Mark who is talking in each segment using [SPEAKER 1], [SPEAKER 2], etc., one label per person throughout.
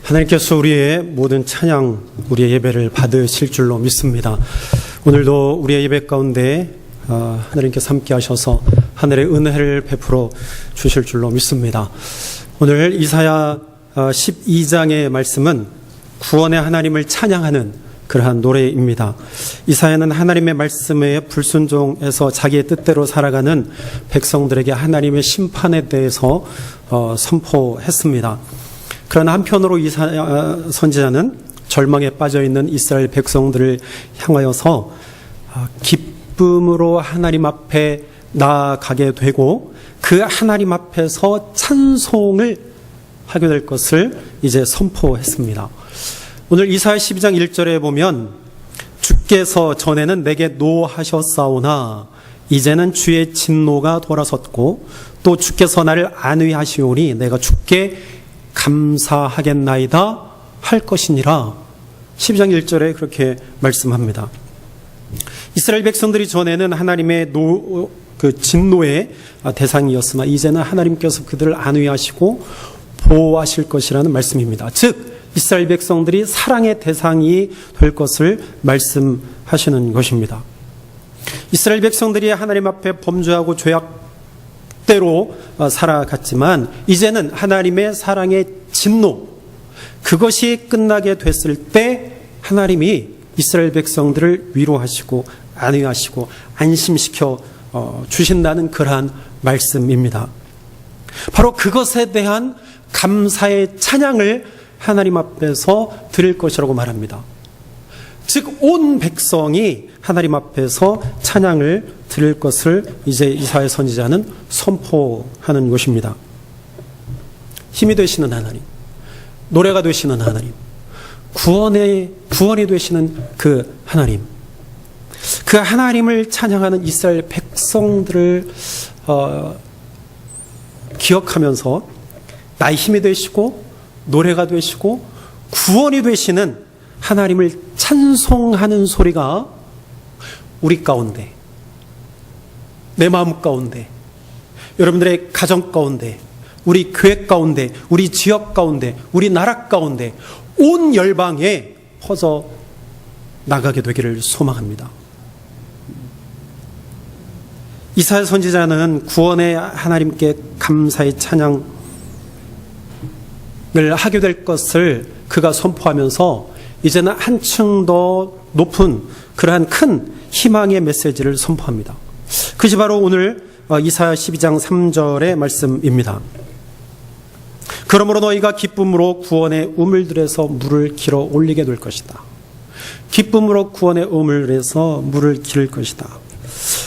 [SPEAKER 1] 하나님께서 우리의 모든 찬양, 우리의 예배를 받으실 줄로 믿습니다. 오늘도 우리의 예배 가운데 하나님께서 함께 하셔서 하늘의 은혜를 베풀어 주실 줄로 믿습니다. 오늘 이사야 12장의 말씀은 구원의 하나님을 찬양하는 그러한 노래입니다. 이사야는 하나님의 말씀에 불순종해서 자기의 뜻대로 살아가는 백성들에게 하나님의 심판에 대해서 선포했습니다. 그러나 한편으로 이사야 선지자는 절망에 빠져있는 이스라엘 백성들을 향하여서 기쁨으로 하나님 앞에 나아가게 되고 그 하나님 앞에서 찬송을 하게 될 것을 이제 선포했습니다. 오늘 이사야 12장 1절에 보면 주께서 전에는 내게 노하셨사오나 이제는 주의 진노가 돌아섰고 또 주께서 나를 안위하시오니 내가 주께 감사하겠나이다 할 것이니라. 12장 1절에 그렇게 말씀합니다. 이스라엘 백성들이 전에는 하나님의 진노의 대상이었으나 이제는 하나님께서 그들을 안위하시고 보호하실 것이라는 말씀입니다. 즉 이스라엘 백성들이 사랑의 대상이 될 것을 말씀하시는 것입니다. 이스라엘 백성들이 하나님 앞에 범죄하고 죄악대로 살아갔지만 이제는 하나님의 사랑의 진노, 그것이 끝나게 됐을 때 하나님이 이스라엘 백성들을 위로하시고 안위하시고 안심시켜 주신다는 그러한 말씀입니다. 바로 그것에 대한 감사의 찬양을 하나님 앞에서 드릴 것이라고 말합니다. 즉 온 백성이 하나님 앞에서 찬양을 드릴 것을 이제 이사야 선지자는 선포하는 것입니다. 힘이 되시는 하나님, 노래가 되시는 하나님, 구원이 되시는 그 하나님, 그 하나님을 찬양하는 이스라엘 백성들을 기억하면서 나의 힘이 되시고 노래가 되시고 구원이 되시는 하나님을 찬송하는 소리가 우리 가운데, 내 마음 가운데, 여러분들의 가정 가운데, 우리 교회 가운데, 우리 지역 가운데, 우리 나라 가운데 온 열방에 퍼져 나가게 되기를 소망합니다. 이사야 선지자는 구원의 하나님께 감사의 찬양을 하게 될 것을 그가 선포하면서 이제는 한층 더 높은 그러한 큰 희망의 메시지를 선포합니다. 그것이 바로 오늘 이사야 12장 3절의 말씀입니다. 그러므로 너희가 기쁨으로 구원의 우물들에서 물을 길어 올리게 될 것이다. 기쁨으로 구원의 우물에서 물을 기를 것이다.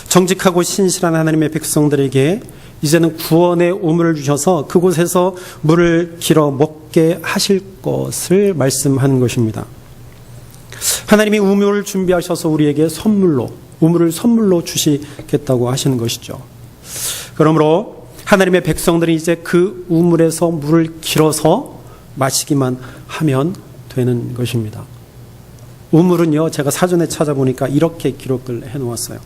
[SPEAKER 1] 정직하고 신실한 하나님의 백성들에게 이제는 구원의 우물을 주셔서 그곳에서 물을 길어 먹게 하실 것을 말씀하는 것입니다. 하나님이 우물을 준비하셔서 우리에게 우물을 선물로 주시겠다고 하시는 것이죠. 그러므로 하나님의 백성들이 이제 그 우물에서 물을 길어서 마시기만 하면 되는 것입니다. 우물은요, 제가 사전에 찾아보니까 이렇게 기록을 해놓았어요.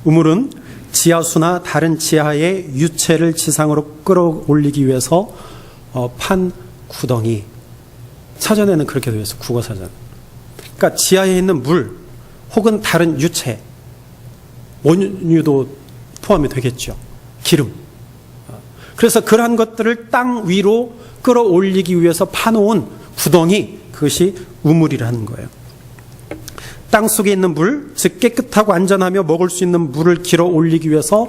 [SPEAKER 1] 우물은 지하수나 다른 지하의 유체를 지상으로 끌어올리기 위해서 판 구덩이. 사전에는 그렇게 되어 있어요. 국어사전. 그러니까 지하에 있는 물 혹은 다른 유체, 원유도 포함이 되겠죠. 기름. 그래서 그러한 것들을 땅 위로 끌어올리기 위해서 파놓은 구덩이, 그것이 우물이라는 거예요. 땅 속에 있는 물, 즉 깨끗하고 안전하며 먹을 수 있는 물을 길어 올리기 위해서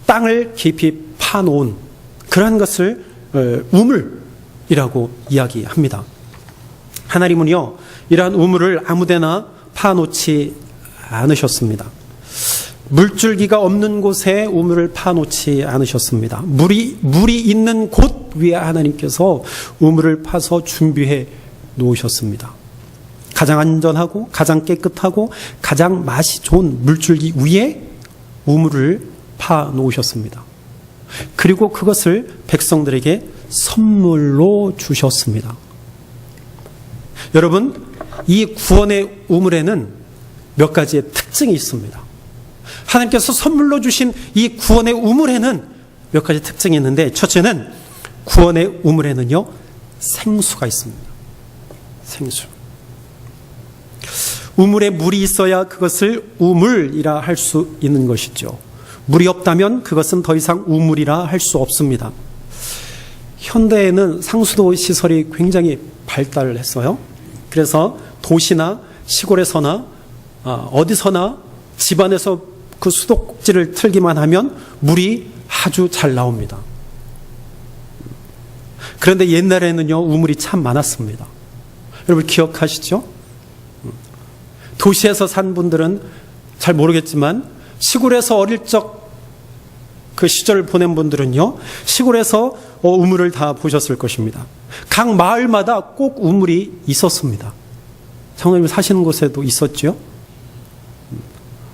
[SPEAKER 1] 땅을 깊이 파놓은 그러한 것을 우물이라고 이야기합니다. 하나님은요, 이러한 우물을 아무데나 파놓지 않으셨습니다. 물줄기가 없는 곳에 우물을 파놓지 않으셨습니다. 물이 있는 곳 위에 하나님께서 우물을 파서 준비해 놓으셨습니다. 가장 안전하고 가장 깨끗하고 가장 맛이 좋은 물줄기 위에 우물을 파 놓으셨습니다. 그리고 그것을 백성들에게 선물로 주셨습니다. 여러분, 이 구원의 우물에는 몇 가지의 특징이 있습니다. 하나님께서 선물로 주신 이 구원의 우물에는 몇 가지 특징이 있는데, 첫째는 구원의 우물에는요, 생수가 있습니다. 생수. 우물에 물이 있어야 그것을 우물이라 할 수 있는 것이죠. 물이 없다면 그것은 더 이상 우물이라 할 수 없습니다. 현대에는 상수도 시설이 굉장히 발달을 했어요. 그래서 도시나 시골에서나 어디서나 집안에서 그 수도꼭지를 틀기만 하면 물이 아주 잘 나옵니다. 그런데 옛날에는요, 우물이 참 많았습니다. 여러분 기억하시죠? 도시에서 산 분들은 잘 모르겠지만 시골에서 어릴 적 그 시절을 보낸 분들은요, 시골에서 우물을 다 보셨을 것입니다. 각 마을마다 꼭 우물이 있었습니다. 장로님 사시는 곳에도 있었죠?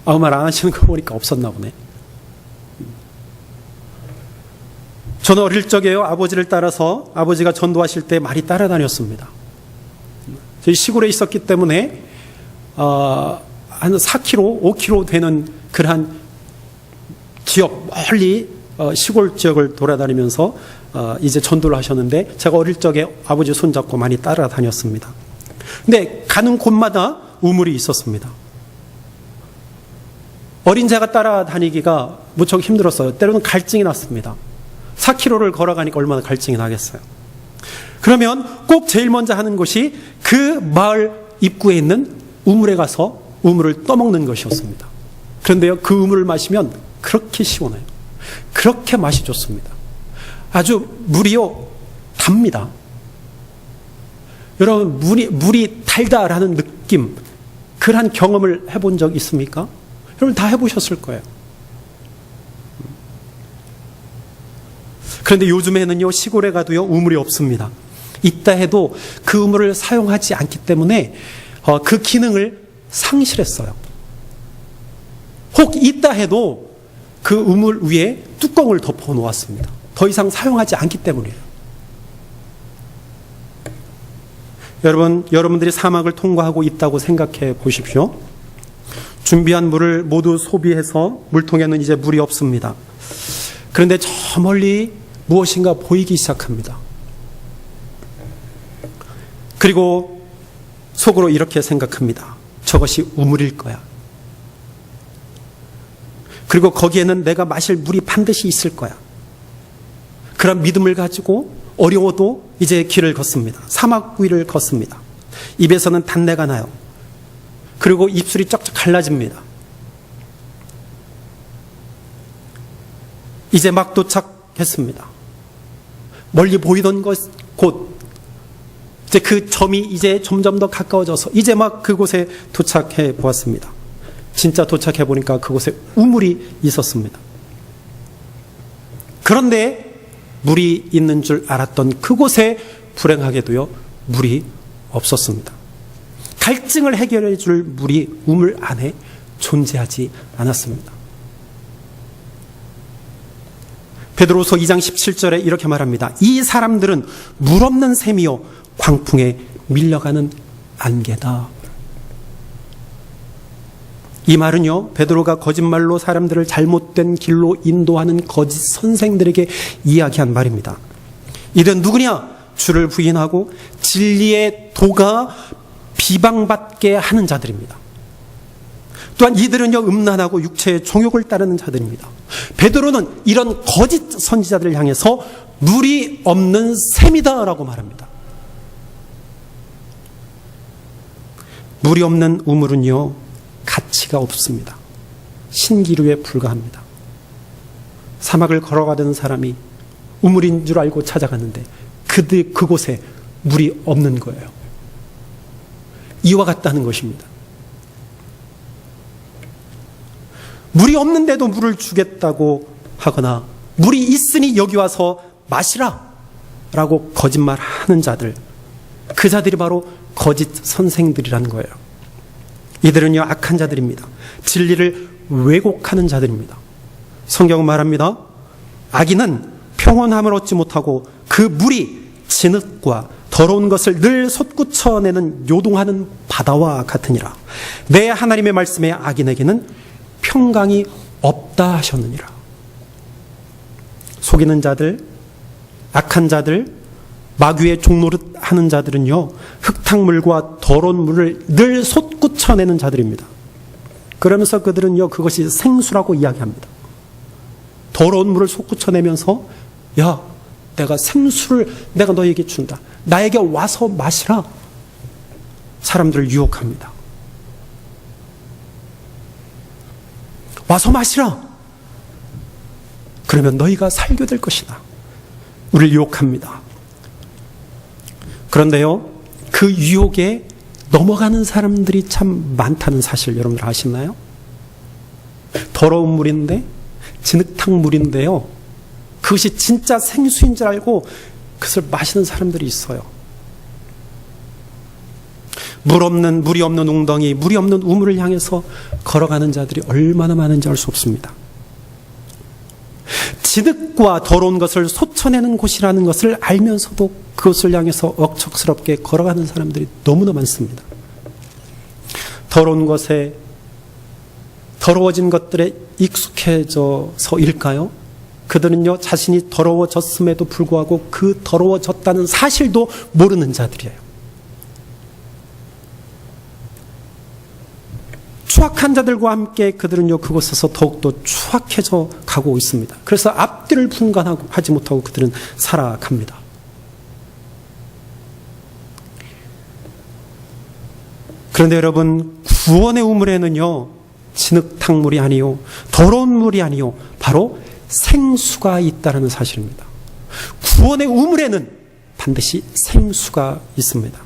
[SPEAKER 1] 아무 말 안 하시는 거 보니까 없었나 보네. 저는 어릴 적에요, 아버지를 따라서 아버지가 전도하실 때 많이 따라다녔습니다. 저희 시골에 있었기 때문에 한 4km, 5km 되는 그러한 지역, 멀리 시골 지역을 돌아다니면서 이제 전도를 하셨는데 제가 어릴 적에 아버지 손잡고 많이 따라다녔습니다. 근데 가는 곳마다 우물이 있었습니다. 어린 제가 따라다니기가 무척 힘들었어요. 때로는 갈증이 났습니다. 4km를 걸어가니까 얼마나 갈증이 나겠어요. 그러면 꼭 제일 먼저 하는 것이 그 마을 입구에 있는 우물에 가서 우물을 떠먹는 것이었습니다. 그런데요, 그 우물을 마시면 그렇게 시원해요. 그렇게 맛이 좋습니다. 아주 물이요, 답니다. 여러분, 물이 달달하는 느낌, 그러한 경험을 해본 적 있습니까? 여러분 다 해보셨을 거예요. 그런데 요즘에는요, 시골에 가도요, 우물이 없습니다. 있다 해도 그 우물을 사용하지 않기 때문에 그 기능을 상실했어요. 혹 있다 해도 그 우물 위에 뚜껑을 덮어 놓았습니다. 더 이상 사용하지 않기 때문이에요. 여러분들이 사막을 통과하고 있다고 생각해 보십시오. 준비한 물을 모두 소비해서 물통에는 이제 물이 없습니다. 그런데 저 멀리 무엇인가 보이기 시작합니다. 그리고 속으로 이렇게 생각합니다. 저것이 우물일 거야. 그리고 거기에는 내가 마실 물이 반드시 있을 거야. 그런 믿음을 가지고 어려워도 이제 길을 걷습니다. 사막 위를 걷습니다. 입에서는 단내가 나요. 그리고 입술이 쩍쩍 갈라집니다. 이제 막 도착했습니다. 멀리 보이던 곳, 이제 그 점이 이제 점점 더 가까워져서 이제 막 그곳에 도착해 보았습니다. 진짜 도착해 보니까 그곳에 우물이 있었습니다. 그런데 물이 있는 줄 알았던 그곳에 불행하게도요, 물이 없었습니다. 갈증을 해결해 줄 물이 우물 안에 존재하지 않았습니다. 베드로서 2장 17절에 이렇게 말합니다. 이 사람들은 물 없는 샘이요 광풍에 밀려가는 안개다. 이 말은요, 베드로가 거짓말로 사람들을 잘못된 길로 인도하는 거짓 선생들에게 이야기한 말입니다. 이들은 누구냐? 주를 부인하고 진리의 도가 비방받게 하는 자들입니다. 또한 이들은요, 음란하고 육체의 종욕을 따르는 자들입니다. 베드로는 이런 거짓 선지자들을 향해서 물이 없는 샘이다라고 말합니다. 물이 없는 우물은요, 가치가 없습니다. 신기루에 불과합니다. 사막을 걸어가던 사람이 우물인 줄 알고 찾아갔는데 그곳에 물이 없는 거예요. 이와 같다는 것입니다. 물이 없는데도 물을 주겠다고 하거나 물이 있으니 여기 와서 마시라 라고 거짓말하는 자들, 그 자들이 바로 거짓 선생들이라는 거예요. 이들은요, 악한 자들입니다. 진리를 왜곡하는 자들입니다. 성경은 말합니다. 악인은 평온함을 얻지 못하고 그 물이 진흙과 더러운 것을 늘 솟구쳐내는 요동하는 바다와 같으니라. 내 하나님의 말씀에 악인에게는 평강이 없다 하셨느니라. 속이는 자들, 악한 자들, 마귀의 종노릇 하는 자들은요, 흙탕물과 더러운 물을 늘 솟구쳐내는 자들입니다. 그러면서 그들은요, 그것이 생수라고 이야기합니다. 더러운 물을 솟구쳐내면서, 야, 내가 생수를 내가 너에게 준다. 나에게 와서 마시라. 사람들을 유혹합니다. 와서 마시라. 그러면 너희가 살게 될 것이다. 우리를 유혹합니다. 그런데요, 그 유혹에 넘어가는 사람들이 참 많다는 사실 여러분들 아시나요? 더러운 물인데, 진흙탕 물인데요, 그것이 진짜 생수인 줄 알고 그것을 마시는 사람들이 있어요. 물이 없는 웅덩이, 물이 없는 우물을 향해서 걸어가는 자들이 얼마나 많은지 알 수 없습니다. 진흙과 더러운 것을 솟쳐내는 곳이라는 것을 알면서도 그것을 향해서 억척스럽게 걸어가는 사람들이 너무나 많습니다. 더러운 것에, 더러워진 것들에 익숙해져서일까요? 그들은요, 자신이 더러워졌음에도 불구하고 그 더러워졌다는 사실도 모르는 자들이에요. 추악한 자들과 함께 그들은요, 그곳에서 더욱더 추악해져 가고 있습니다. 그래서 앞뒤를 분간하지 못하고 그들은 살아갑니다. 그런데 여러분, 구원의 우물에는요, 진흙탕물이 아니요, 더러운 물이 아니요, 바로 생수가 있다는 사실입니다. 구원의 우물에는 반드시 생수가 있습니다.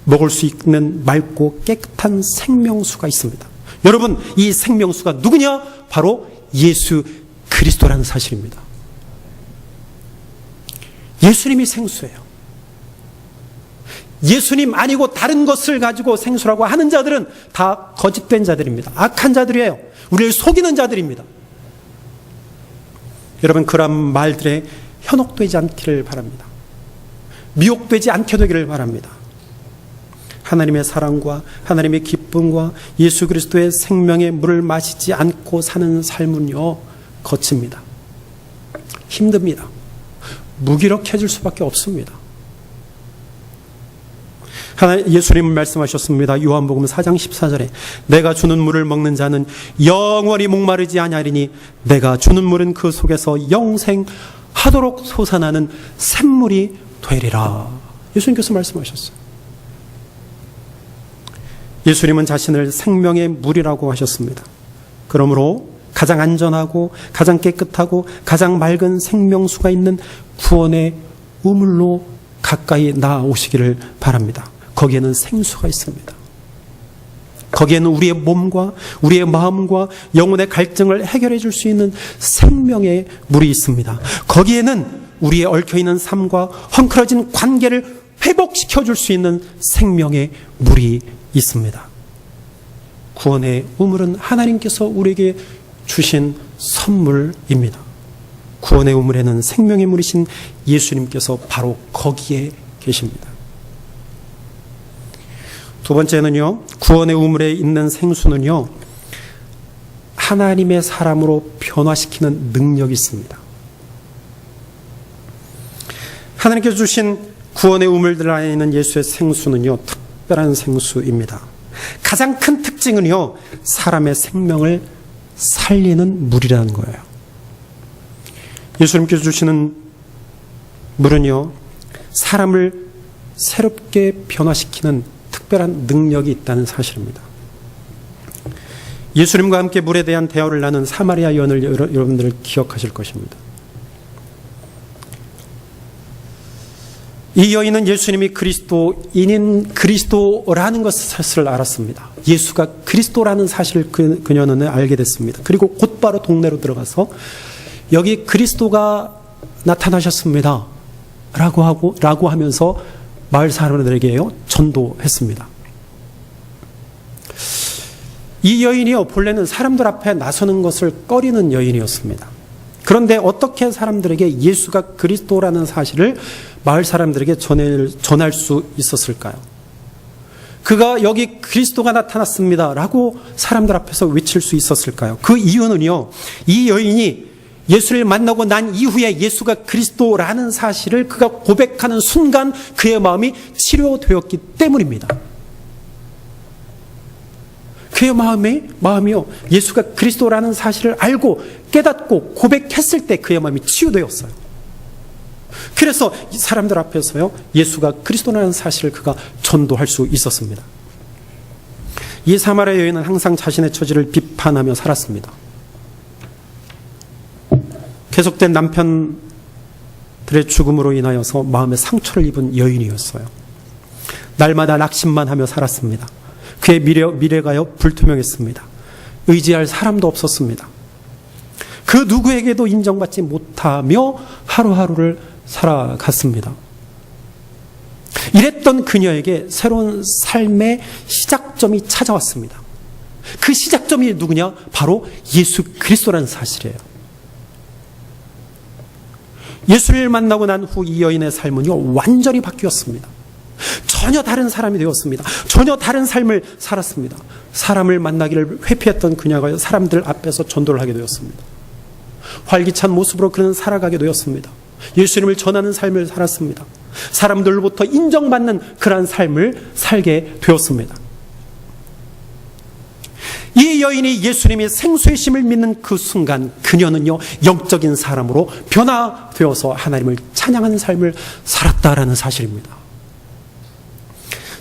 [SPEAKER 1] 먹을 수 있는 맑고 깨끗한 생명수가 있습니다. 여러분, 이 생명수가 누구냐? 바로 예수 그리스도라는 사실입니다. 예수님이 생수예요. 예수님 아니고 다른 것을 가지고 생수라고 하는 자들은 다 거짓된 자들입니다. 악한 자들이에요. 우리를 속이는 자들입니다. 여러분, 그런 말들에 현혹되지 않기를 바랍니다. 미혹되지 않게 되기를 바랍니다. 하나님의 사랑과 하나님의 기쁨과 예수 그리스도의 생명의 물을 마시지 않고 사는 삶은요, 거칩니다. 힘듭니다. 무기력해질 수밖에 없습니다. 예수님은 말씀하셨습니다. 요한복음 4장 14절에 내가 주는 물을 먹는 자는 영원히 목마르지 아니하리니 내가 주는 물은 그 속에서 영생하도록 솟아나는 샘물이 되리라. 예수님께서 말씀하셨어요. 예수님은 자신을 생명의 물이라고 하셨습니다. 그러므로 가장 안전하고 가장 깨끗하고 가장 맑은 생명수가 있는 구원의 우물로 가까이 나아오시기를 바랍니다. 거기에는 생수가 있습니다. 거기에는 우리의 몸과 우리의 마음과 영혼의 갈증을 해결해 줄 수 있는 생명의 물이 있습니다. 거기에는 우리의 얽혀있는 삶과 헝클어진 관계를 회복시켜 줄 수 있는 생명의 물이 있습니다. 구원의 우물은 하나님께서 우리에게 주신 선물입니다. 구원의 우물에는 생명의 물이신 예수님께서 바로 거기에 계십니다. 두 번째는요, 구원의 우물에 있는 생수는요, 하나님의 사람으로 변화시키는 능력이 있습니다. 하나님께서 주신 구원의 우물들 안에 있는 예수의 생수는요, 특별한 생수입니다. 가장 큰 특징은요, 사람의 생명을 살리는 물이라는 거예요. 예수님께서 주시는 물은요, 사람을 새롭게 변화시키는 특별한 능력이 있다는 사실입니다. 예수님과 함께 물에 대한 대화를 나눈 사마리아 여인을 여러분들 기억하실 것입니다. 이 여인은 예수님이 그리스도인인 그리스도라는 것을 알았습니다. 예수가 그리스도라는 사실을 그녀는 알게 됐습니다. 그리고 곧바로 동네로 들어가서 여기 그리스도가 나타나셨습니다. 라고 하면서 마을 사람들에게요, 전도했습니다. 이 여인이요, 본래는 사람들 앞에 나서는 것을 꺼리는 여인이었습니다. 그런데 어떻게 사람들에게 예수가 그리스도라는 사실을 마을 사람들에게 전할 수 있었을까요? 그가 여기 그리스도가 나타났습니다 라고 사람들 앞에서 외칠 수 있었을까요? 그 이유는요, 이 여인이 예수를 만나고 난 이후에 예수가 그리스도라는 사실을 그가 고백하는 순간 그의 마음이 치료되었기 때문입니다. 그의 마음이요, 예수가 그리스도라는 사실을 알고 깨닫고 고백했을 때 그의 마음이 치유되었어요. 그래서 사람들 앞에서요, 예수가 그리스도라는 사실을 그가 전도할 수 있었습니다. 이 사마리아 여인은 항상 자신의 처지를 비판하며 살았습니다. 계속된 남편들의 죽음으로 인하여서 마음에 상처를 입은 여인이었어요. 날마다 낙심만 하며 살았습니다. 그의 미래가요 불투명했습니다. 의지할 사람도 없었습니다. 그 누구에게도 인정받지 못하며 하루하루를 살아갔습니다. 이랬던 그녀에게 새로운 삶의 시작점이 찾아왔습니다. 그 시작점이 누구냐? 바로 예수 그리스도라는 사실이에요. 예수를 만나고 난 후 이 여인의 삶은요, 완전히 바뀌었습니다. 전혀 다른 사람이 되었습니다. 전혀 다른 삶을 살았습니다. 사람을 만나기를 회피했던 그녀가 사람들 앞에서 전도를 하게 되었습니다. 활기찬 모습으로 그는 살아가게 되었습니다. 예수님을 전하는 삶을 살았습니다. 사람들로부터 인정받는 그러한 삶을 살게 되었습니다. 이 여인이 예수님의 생수의심을 믿는 그 순간 그녀는요, 영적인 사람으로 변화되어서 하나님을 찬양하는 삶을 살았다라는 사실입니다.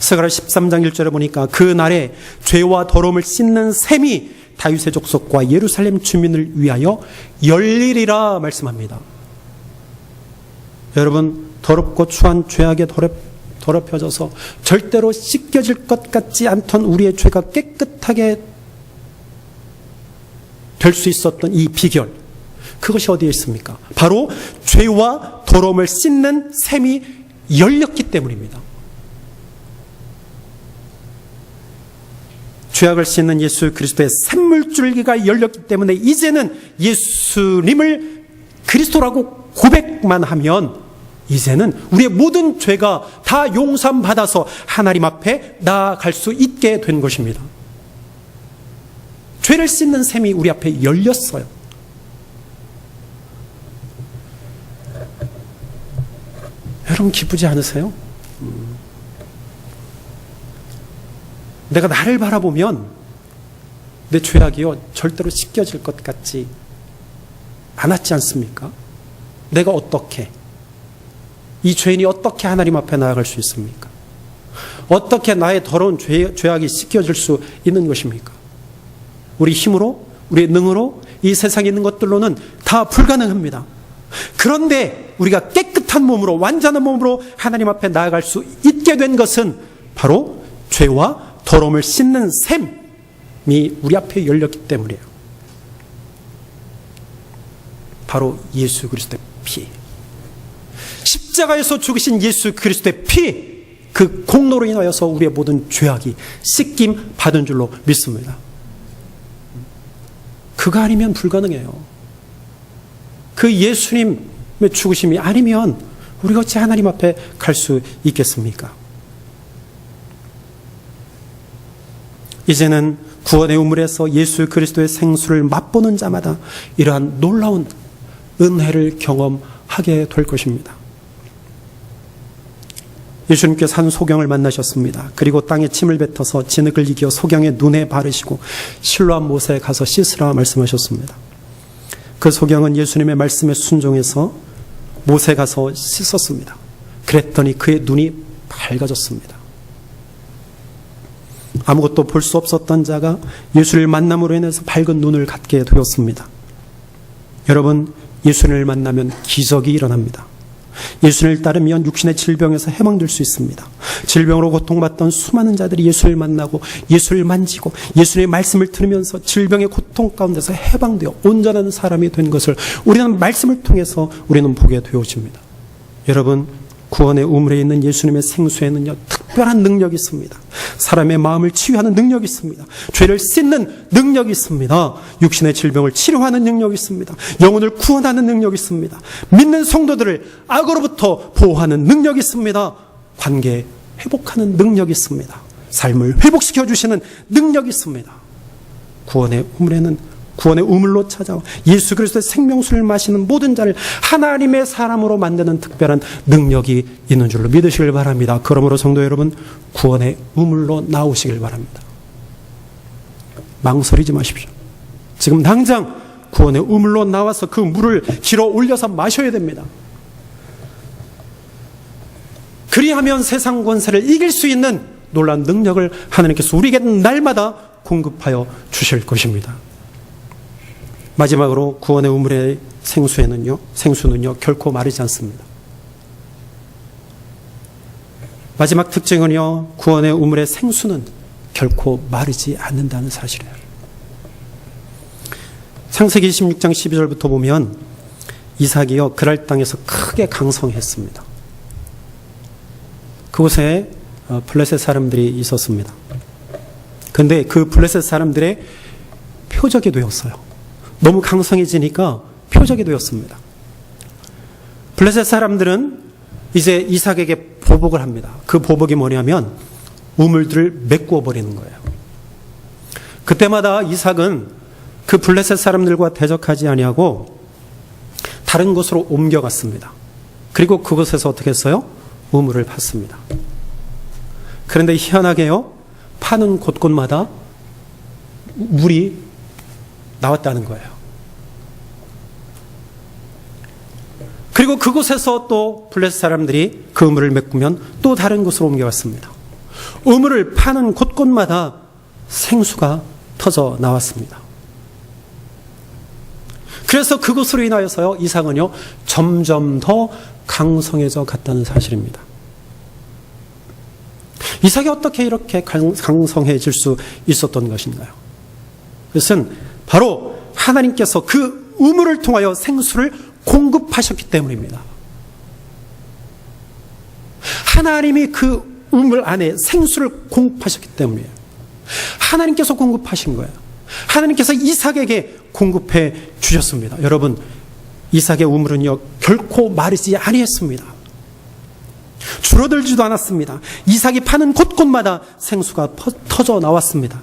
[SPEAKER 1] 스가랴 13장 1절에 보니까 그 날에 죄와 더러움을 씻는 샘이 다윗의 족속과 예루살렘 주민을 위하여 열리리라 말씀합니다. 여러분, 더럽고 추한 죄악에 더럽혀져서 절대로 씻겨질 것 같지 않던 우리의 죄가 깨끗하게 될 수 있었던 이 비결, 그것이 어디에 있습니까? 바로 죄와 더러움을 씻는 샘이 열렸기 때문입니다. 죄악을 씻는 예수 그리스도의 샘물줄기가 열렸기 때문에 이제는 예수님을 그리스도라고 고백만 하면 이제는 우리의 모든 죄가 다 용서받아서 하나님 앞에 나아갈 수 있게 된 것입니다. 죄를 씻는 샘이 우리 앞에 열렸어요. 여러분 기쁘지 않으세요? 내가 나를 바라보면 내 죄악이요 절대로 씻겨질 것 같지 않았지 않습니까? 내가 어떻게, 이 죄인이 어떻게 하나님 앞에 나아갈 수 있습니까? 어떻게 나의 더러운 죄악이 씻겨질 수 있는 것입니까? 우리 힘으로, 우리의 능으로, 이 세상에 있는 것들로는 다 불가능합니다. 그런데 우리가 깨끗한 몸으로, 완전한 몸으로 하나님 앞에 나아갈 수 있게 된 것은 바로 죄와 더러움을 씻는 샘이 우리 앞에 열렸기 때문이에요. 바로 예수 그리스도의 피, 십자가에서 죽으신 예수 그리스도의 피, 그 공로로 인하여서 우리의 모든 죄악이 씻김 받은 줄로 믿습니다. 그거 아니면 불가능해요. 그 예수님의 죽으심이 아니면 우리가 어찌 하나님 앞에 갈 수 있겠습니까? 이제는 구원의 우물에서 예수 그리스도의 생수를 맛보는 자마다 이러한 놀라운 은혜를 경험하게 될 것입니다. 예수님께서 한 소경을 만나셨습니다. 그리고 땅에 침을 뱉어서 진흙을 이겨 소경의 눈에 바르시고 실로암 못에 가서 씻으라 말씀하셨습니다. 그 소경은 예수님의 말씀에 순종해서 못에 가서 씻었습니다. 그랬더니 그의 눈이 밝아졌습니다. 아무것도 볼 수 없었던 자가 예수를 만남으로 인해서 밝은 눈을 갖게 되었습니다. 여러분, 예수님을 만나면 기적이 일어납니다. 예수님을 따르면 육신의 질병에서 해방될 수 있습니다. 질병으로 고통받던 수많은 자들이 예수를 만나고 예수를 만지고 예수님의 말씀을 들으면서 질병의 고통 가운데서 해방되어 온전한 사람이 된 것을 우리는 말씀을 통해서 우리는 보게 되어집니다. 여러분, 구원의 우물에 있는 예수님의 생수에는요, 특별한 능력이 있습니다. 사람의 마음을 치유하는 능력이 있습니다. 죄를 씻는 능력이 있습니다. 육신의 질병을 치료하는 능력이 있습니다. 영혼을 구원하는 능력이 있습니다. 믿는 성도들을 악으로부터 보호하는 능력이 있습니다. 관계 회복하는 능력이 있습니다. 삶을 회복시켜 주시는 능력이 있습니다. 구원의 우물에는 구원의 우물로 찾아와 예수 그리스도의 생명수를 마시는 모든 자를 하나님의 사람으로 만드는 특별한 능력이 있는 줄로 믿으시길 바랍니다. 그러므로 성도 여러분, 구원의 우물로 나오시길 바랍니다. 망설이지 마십시오. 지금 당장 구원의 우물로 나와서 그 물을 길어 올려서 마셔야 됩니다. 그리하면 세상 권세를 이길 수 있는 놀라운 능력을 하나님께서 우리에게 날마다 공급하여 주실 것입니다. 마지막으로 구원의 우물의 생수는요 결코 마르지 않습니다. 마지막 특징은요, 구원의 우물의 생수는 결코 마르지 않는다는 사실이에요. 창세기 26장 12절부터 보면 이삭이요 그랄 땅에서 크게 강성했습니다. 그곳에 블레셋 사람들이 있었습니다. 그런데 그 블레셋 사람들의 표적이 되었어요. 너무 강성해지니까 표적이 되었습니다. 블레셋 사람들은 이제 이삭에게 보복을 합니다. 그 보복이 뭐냐면 우물들을 메꾸어 버리는 거예요. 그때마다 이삭은 그 블레셋 사람들과 대적하지 아니하고 다른 곳으로 옮겨갔습니다. 그리고 그곳에서 어떻게 했어요? 우물을 팠습니다. 그런데 희한하게요, 파는 곳곳마다 물이 나왔다는 거예요. 그리고 그곳에서 또 블레셋 사람들이 그 우물을 메꾸면 또 다른 곳으로 옮겨갔습니다. 우물을 파는 곳곳마다 생수가 터져 나왔습니다. 그래서 그것으로 인하여서요, 이삭은요 점점 더 강성해져 갔다는 사실입니다. 이삭이 어떻게 이렇게 강성해질 수 있었던 것인가요? 그것은 바로 하나님께서 그 우물을 통하여 생수를 공급하셨기 때문입니다. 하나님이 그 우물 안에 생수를 공급하셨기 때문이에요. 하나님께서 공급하신 거예요. 하나님께서 이삭에게 공급해 주셨습니다. 여러분, 이삭의 우물은요 결코 마르지 아니했습니다. 줄어들지도 않았습니다. 이삭이 파는 곳곳마다 생수가 터져 나왔습니다.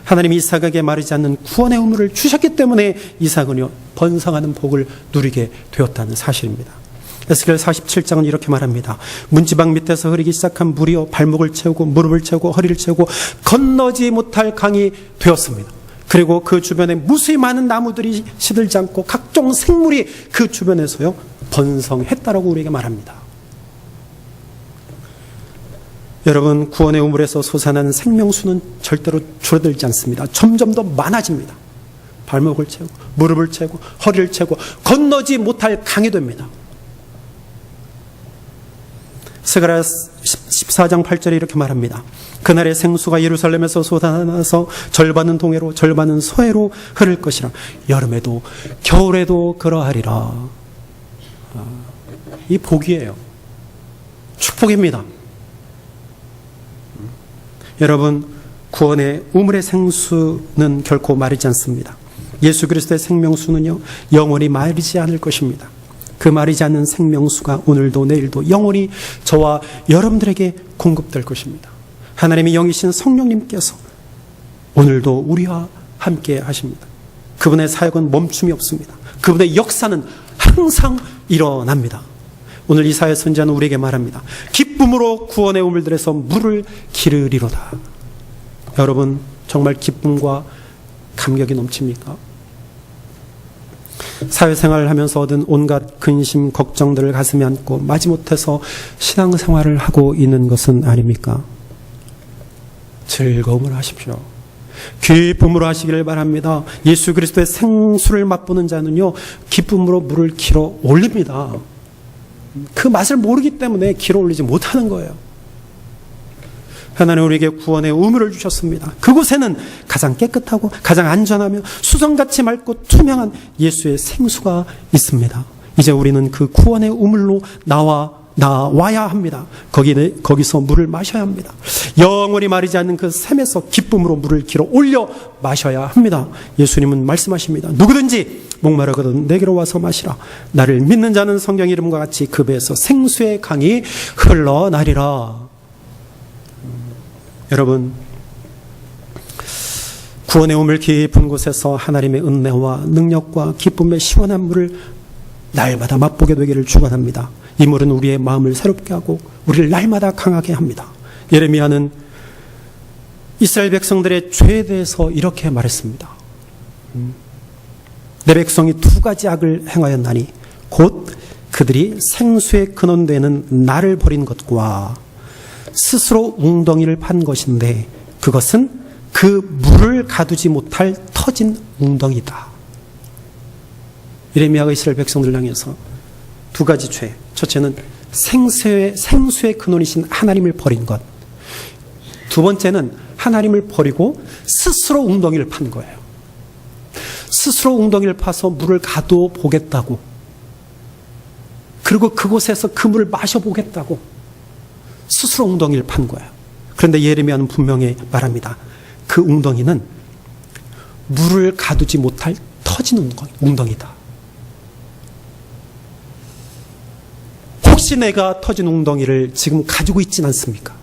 [SPEAKER 1] 하나님이 이삭에게 마르지 않는 구원의 우물을 주셨기 때문에 이삭은요 번성하는 복을 누리게 되었다는 사실입니다. 에스겔 47장은 이렇게 말합니다. 문지방 밑에서 흐르기 시작한 물이요 발목을 채우고 무릎을 채우고 허리를 채우고 건너지 못할 강이 되었습니다. 그리고 그 주변에 무수히 많은 나무들이 시들지 않고 각종 생물이 그 주변에서요 번성했다라고 우리에게 말합니다. 여러분, 구원의 우물에서 솟아나는 생명수는 절대로 줄어들지 않습니다. 점점 더 많아집니다. 발목을 채우고 무릎을 채우고 허리를 채우고 건너지 못할 강이 됩니다. 스가랴 14장 8절에 이렇게 말합니다. 그날의 생수가 예루살렘에서 솟아나서 절반은 동해로 절반은 서해로 흐를 것이라. 여름에도 겨울에도 그러하리라. 이 복이에요. 축복입니다. 여러분, 구원의 우물의 생수는 결코 마르지 않습니다. 예수 그리스도의 생명수는요 영원히 마르지 않을 것입니다. 그 마르지 않는 생명수가 오늘도 내일도 영원히 저와 여러분들에게 공급될 것입니다. 하나님의 영이신 성령님께서 오늘도 우리와 함께 하십니다. 그분의 사역은 멈춤이 없습니다. 그분의 역사는 항상 일어납니다. 오늘 이사야 선지자는 우리에게 말합니다. 기쁨으로 구원의 우물들에서 물을 기르리로다. 여러분, 정말 기쁨과 감격이 넘칩니까? 사회생활을 하면서 얻은 온갖 근심, 걱정들을 가슴에 안고 마지못해서 신앙생활을 하고 있는 것은 아닙니까? 즐거움을 하십시오. 기쁨으로 하시기를 바랍니다. 예수 그리스도의 생수를 맛보는 자는요 기쁨으로 물을 길어 올립니다. 그 맛을 모르기 때문에 길어 올리지 못하는 거예요. 하나님 우리에게 구원의 우물을 주셨습니다. 그곳에는 가장 깨끗하고 가장 안전하며 수정같이 맑고 투명한 예수의 생수가 있습니다. 이제 우리는 그 구원의 우물로 나와야 합니다. 거기서 물을 마셔야 합니다. 영원히 마르지 않는 그 샘에서 기쁨으로 물을 길어 올려 마셔야 합니다. 예수님은 말씀하십니다. 누구든지 목마르거든 내게로 와서 마시라. 나를 믿는 자는 성경 이름과 같이 그 배에서 생수의 강이 흘러나리라. 여러분, 구원의 우물 깊은 곳에서 하나님의 은혜와 능력과 기쁨의 시원한 물을 날마다 맛보게 되기를 축원합니다. 이 물은 우리의 마음을 새롭게 하고 우리를 날마다 강하게 합니다. 예레미야는 이스라엘 백성들의 죄에 대해서 이렇게 말했습니다. 내 백성이 두 가지 악을 행하였나니 곧 그들이 생수의 근원되는 나를 버린 것과 스스로 웅덩이를 판 것인데 그것은 그 물을 가두지 못할 터진 웅덩이다. 예레미야가 이스라엘 백성들을 향해서 두 가지 죄. 첫째는 생수의 근원이신 하나님을 버린 것. 두 번째는 하나님을 버리고 스스로 웅덩이를 판 거예요. 스스로 웅덩이를 파서 물을 가두어 보겠다고. 그리고 그곳에서 그 물을 마셔보겠다고. 스스로 웅덩이를 판 거예요. 그런데 예레미야는 분명히 말합니다. 그 웅덩이는 물을 가두지 못할 터진 웅덩이다. 혹시 내가 터진 웅덩이를 지금 가지고 있진 않습니까?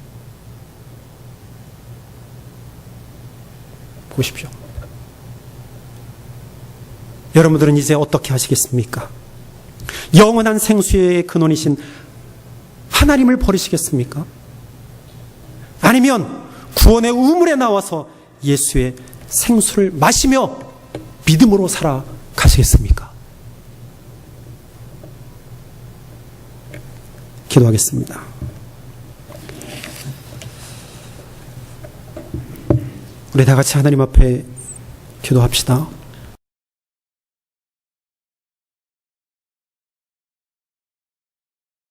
[SPEAKER 1] 보십시오. 여러분들은 이제 어떻게 하시겠습니까? 영원한 생수의 근원이신 하나님을 버리시겠습니까? 아니면 구원의 우물에 나와서 예수의 생수를 마시며 믿음으로 살아가시겠습니까? 기도하겠습니다. 우리 다 같이 하나님 앞에 기도합시다.